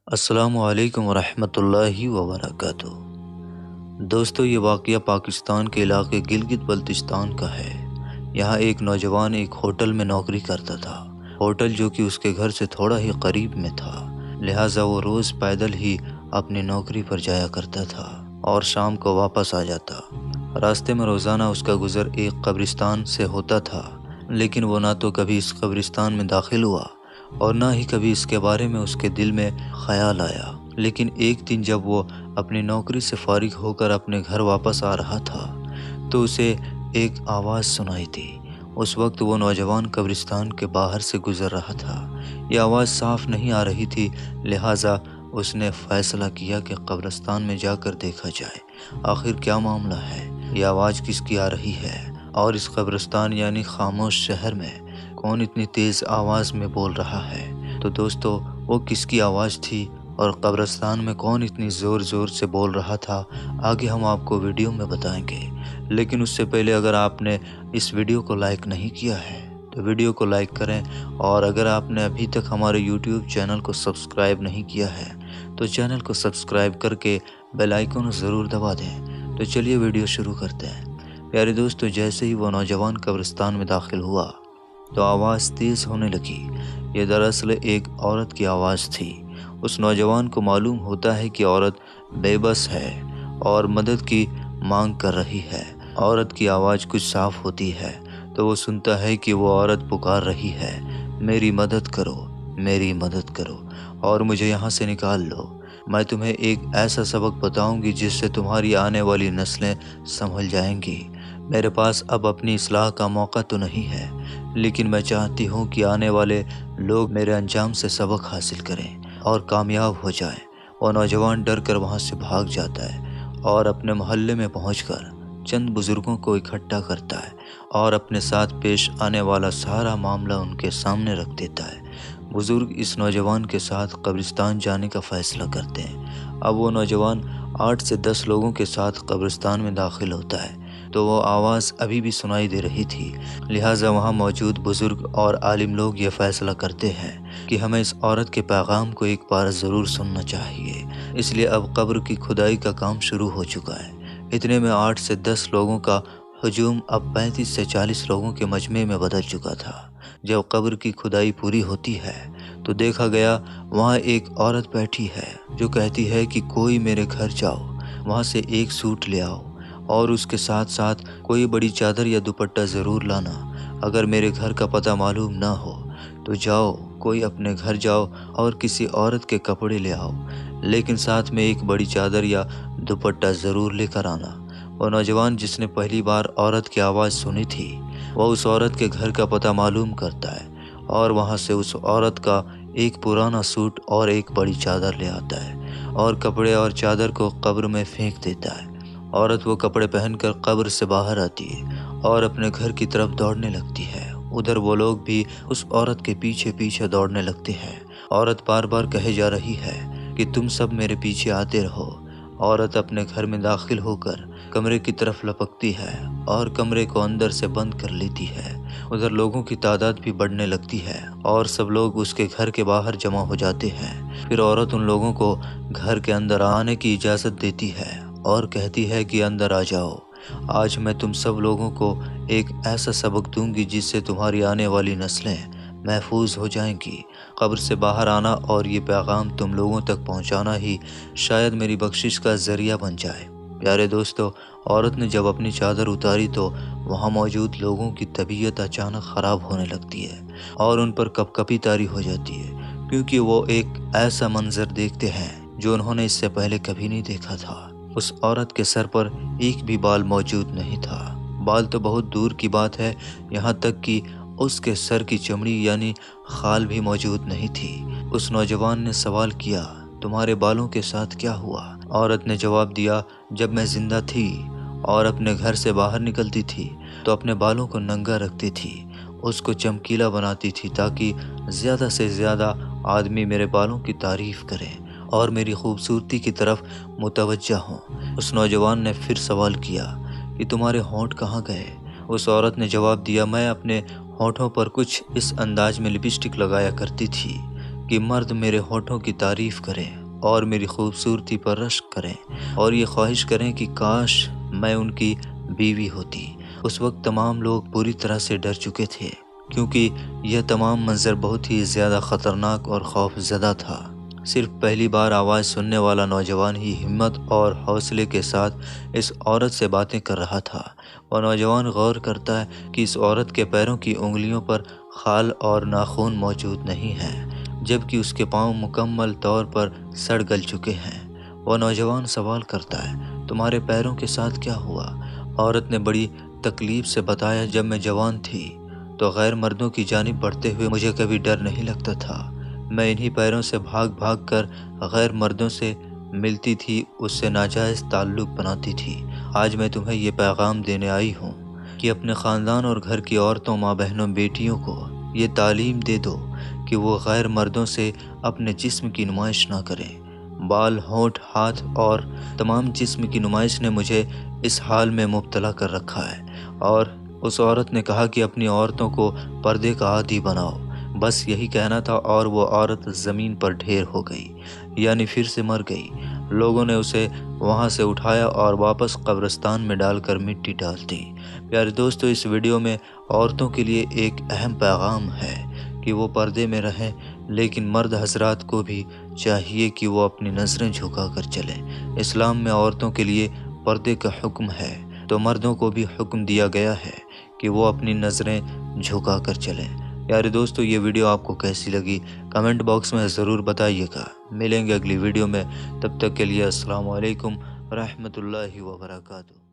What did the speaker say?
السلام علیکم ورحمۃ اللہ وبرکاتہ۔ دوستو، یہ واقعہ پاکستان کے علاقے گلگت بلتستان کا ہے۔ یہاں ایک نوجوان ایک ہوٹل میں نوکری کرتا تھا۔ ہوٹل جو کہ اس کے گھر سے تھوڑا ہی قریب میں تھا، لہٰذا وہ روز پیدل ہی اپنی نوکری پر جایا کرتا تھا اور شام کو واپس آ جاتا۔ راستے میں روزانہ اس کا گزر ایک قبرستان سے ہوتا تھا، لیکن وہ نہ تو کبھی اس قبرستان میں داخل ہوا اور نہ ہی کبھی اس کے بارے میں اس کے دل میں خیال آیا۔ لیکن ایک دن جب وہ اپنی نوکری سے فارغ ہو کر اپنے گھر واپس آ رہا تھا تو اسے ایک آواز سنائی دی۔ اس وقت وہ نوجوان قبرستان کے باہر سے گزر رہا تھا۔ یہ آواز صاف نہیں آ رہی تھی، لہٰذا اس نے فیصلہ کیا کہ قبرستان میں جا کر دیکھا جائے آخر کیا معاملہ ہے، یہ آواز کس کی آ رہی ہے، اور اس قبرستان یعنی خاموش شہر میں کون اتنی تیز آواز میں بول رہا ہے۔ تو دوستو، وہ کس کی آواز تھی اور قبرستان میں کون اتنی زور زور سے بول رہا تھا، آگے ہم آپ کو ویڈیو میں بتائیں گے۔ لیکن اس سے پہلے اگر آپ نے اس ویڈیو کو لائک نہیں کیا ہے تو ویڈیو کو لائک کریں، اور اگر آپ نے ابھی تک ہمارے یوٹیوب چینل کو سبسکرائب نہیں کیا ہے تو چینل کو سبسکرائب کر کے بیل آئیکن ضرور دبا دیں۔ تو چلیے ویڈیو شروع کرتے ہیں۔ پیارے دوستو، جیسے ہی وہ نوجوان قبرستان میں داخل ہوا تو آواز تیز ہونے لگی۔ یہ دراصل ایک عورت کی آواز تھی۔ اس نوجوان کو معلوم ہوتا ہے کہ عورت بے بس ہے اور مدد کی مانگ کر رہی ہے۔ عورت کی آواز کچھ صاف ہوتی ہے تو وہ سنتا ہے کہ وہ عورت پکار رہی ہے، میری مدد کرو، میری مدد کرو اور مجھے یہاں سے نکال لو۔ میں تمہیں ایک ایسا سبق بتاؤں گی جس سے تمہاری آنے والی نسلیں سنبھل جائیں گی۔ میرے پاس اب اپنی اصلاح کا موقع تو نہیں ہے، لیکن میں چاہتی ہوں کہ آنے والے لوگ میرے انجام سے سبق حاصل کریں اور کامیاب ہو جائیں۔ وہ نوجوان ڈر کر وہاں سے بھاگ جاتا ہے اور اپنے محلے میں پہنچ کر چند بزرگوں کو اکٹھا کرتا ہے اور اپنے ساتھ پیش آنے والا سارا معاملہ ان کے سامنے رکھ دیتا ہے۔ بزرگ اس نوجوان کے ساتھ قبرستان جانے کا فیصلہ کرتے ہیں۔ اب وہ نوجوان 8 سے 10 لوگوں کے ساتھ قبرستان میں داخل ہوتا ہے تو وہ آواز ابھی بھی سنائی دے رہی تھی، لہٰذا وہاں موجود بزرگ اور عالم لوگ یہ فیصلہ کرتے ہیں کہ ہمیں اس عورت کے پیغام کو ایک بار ضرور سننا چاہیے۔ اس لیے اب قبر کی کھدائی کا کام شروع ہو چکا ہے۔ اتنے میں 8 سے 10 لوگوں کا ہجوم اب 35 سے 40 لوگوں کے مجمع میں بدل چکا تھا۔ جب قبر کی کھدائی پوری ہوتی ہے تو دیکھا گیا وہاں ایک عورت بیٹھی ہے جو کہتی ہے کہ کوئی میرے گھر جاؤ، وہاں سے ایک سوٹ لے آؤ اور اس کے ساتھ ساتھ کوئی بڑی چادر یا دوپٹہ ضرور لانا۔ اگر میرے گھر کا پتہ معلوم نہ ہو تو جاؤ، کوئی اپنے گھر جاؤ اور کسی عورت کے کپڑے لے آؤ، لیکن ساتھ میں ایک بڑی چادر یا دوپٹہ ضرور لے کر آنا۔ وہ نوجوان جس نے پہلی بار عورت کی آواز سنی تھی، وہ اس عورت کے گھر کا پتہ معلوم کرتا ہے اور وہاں سے اس عورت کا ایک پرانا سوٹ اور ایک بڑی چادر لے آتا ہے اور کپڑے اور چادر کو قبر میں پھینک دیتا ہے۔ عورت وہ کپڑے پہن کر قبر سے باہر آتی ہے اور اپنے گھر کی طرف دوڑنے لگتی ہے۔ ادھر وہ لوگ بھی اس عورت کے پیچھے پیچھے دوڑنے لگتے ہیں۔ عورت بار بار کہے جا رہی ہے کہ تم سب میرے پیچھے آتے رہو۔ عورت اپنے گھر میں داخل ہو کر کمرے کی طرف لپکتی ہے اور کمرے کو اندر سے بند کر لیتی ہے۔ ادھر لوگوں کی تعداد بھی بڑھنے لگتی ہے اور سب لوگ اس کے گھر کے باہر جمع ہو جاتے ہیں۔ پھر عورت ان لوگوں کو گھر کے اندر آنے کی اجازت دیتی ہے اور کہتی ہے کہ اندر آ جاؤ، آج میں تم سب لوگوں کو ایک ایسا سبق دوں گی جس سے تمہاری آنے والی نسلیں محفوظ ہو جائیں گی۔ قبر سے باہر آنا اور یہ پیغام تم لوگوں تک پہنچانا ہی شاید میری بخشش کا ذریعہ بن جائے۔ پیارے دوستو، عورت نے جب اپنی چادر اتاری تو وہاں موجود لوگوں کی طبیعت اچانک خراب ہونے لگتی ہے اور ان پر کپکپی طاری ہو جاتی ہے، کیونکہ وہ ایک ایسا منظر دیکھتے ہیں جو انہوں نے اس سے پہلے کبھی نہیں دیکھا تھا۔ اس عورت کے سر پر ایک بھی بال موجود نہیں تھا۔ بال تو بہت دور کی بات ہے، یہاں تک کہ اس کے سر کی چمڑی یعنی خال بھی موجود نہیں تھی۔ اس نوجوان نے سوال کیا، تمہارے بالوں کے ساتھ کیا ہوا؟ عورت نے جواب دیا، جب میں زندہ تھی اور اپنے گھر سے باہر نکلتی تھی تو اپنے بالوں کو ننگا رکھتی تھی، اس کو چمکیلا بناتی تھی تاکہ زیادہ سے زیادہ آدمی میرے بالوں کی تعریف کریں اور میری خوبصورتی کی طرف متوجہ ہوں۔ اس نوجوان نے پھر سوال کیا کہ تمہارے ہونٹ کہاں گئے؟ اس عورت نے جواب دیا، میں اپنے ہونٹوں پر کچھ اس انداز میں لپسٹک لگایا کرتی تھی کہ مرد میرے ہونٹوں کی تعریف کریں اور میری خوبصورتی پر رشک کریں اور یہ خواہش کریں کہ کاش میں ان کی بیوی ہوتی۔ اس وقت تمام لوگ پوری طرح سے ڈر چکے تھے، کیونکہ یہ تمام منظر بہت ہی زیادہ خطرناک اور خوف زدہ تھا۔ صرف پہلی بار آواز سننے والا نوجوان ہی ہمت اور حوصلے کے ساتھ اس عورت سے باتیں کر رہا تھا۔ وہ نوجوان غور کرتا ہے کہ اس عورت کے پیروں کی انگلیوں پر خال اور ناخن موجود نہیں ہیں، جبکہ اس کے پاؤں مکمل طور پر سڑ گل چکے ہیں۔ وہ نوجوان سوال کرتا ہے، تمہارے پیروں کے ساتھ کیا ہوا؟ عورت نے بڑی تکلیف سے بتایا، جب میں جوان تھی تو غیر مردوں کی جانب بڑھتے ہوئے مجھے کبھی ڈر نہیں لگتا تھا۔ میں انہی پیروں سے بھاگ بھاگ کر غیر مردوں سے ملتی تھی، اس سے ناجائز تعلق بناتی تھی۔ آج میں تمہیں یہ پیغام دینے آئی ہوں کہ اپنے خاندان اور گھر کی عورتوں، ماں بہنوں، بیٹیوں کو یہ تعلیم دے دو کہ وہ غیر مردوں سے اپنے جسم کی نمائش نہ کریں۔ بال، ہونٹ، ہاتھ اور تمام جسم کی نمائش نے مجھے اس حال میں مبتلا کر رکھا ہے۔ اور اس عورت نے کہا کہ اپنی عورتوں کو پردے کا عادی بناؤ۔ بس یہی کہنا تھا اور وہ عورت زمین پر ڈھیر ہو گئی، یعنی پھر سے مر گئی۔ لوگوں نے اسے وہاں سے اٹھایا اور واپس قبرستان میں ڈال کر مٹی ڈال دی۔ پیارے دوستو، اس ویڈیو میں عورتوں کے لیے ایک اہم پیغام ہے کہ وہ پردے میں رہیں، لیکن مرد حضرات کو بھی چاہیے کہ وہ اپنی نظریں جھکا کر چلیں۔ اسلام میں عورتوں کے لیے پردے کا حکم ہے، تو مردوں کو بھی حکم دیا گیا ہے کہ وہ اپنی نظریں جھکا کر چلیں۔ پیارے دوستو، یہ ویڈیو آپ کو کیسی لگی کمنٹ باکس میں ضرور بتائیے گا۔ ملیں گے اگلی ویڈیو میں، تب تک کے لیے السلام علیکم ورحمۃ اللہ وبرکاتہ۔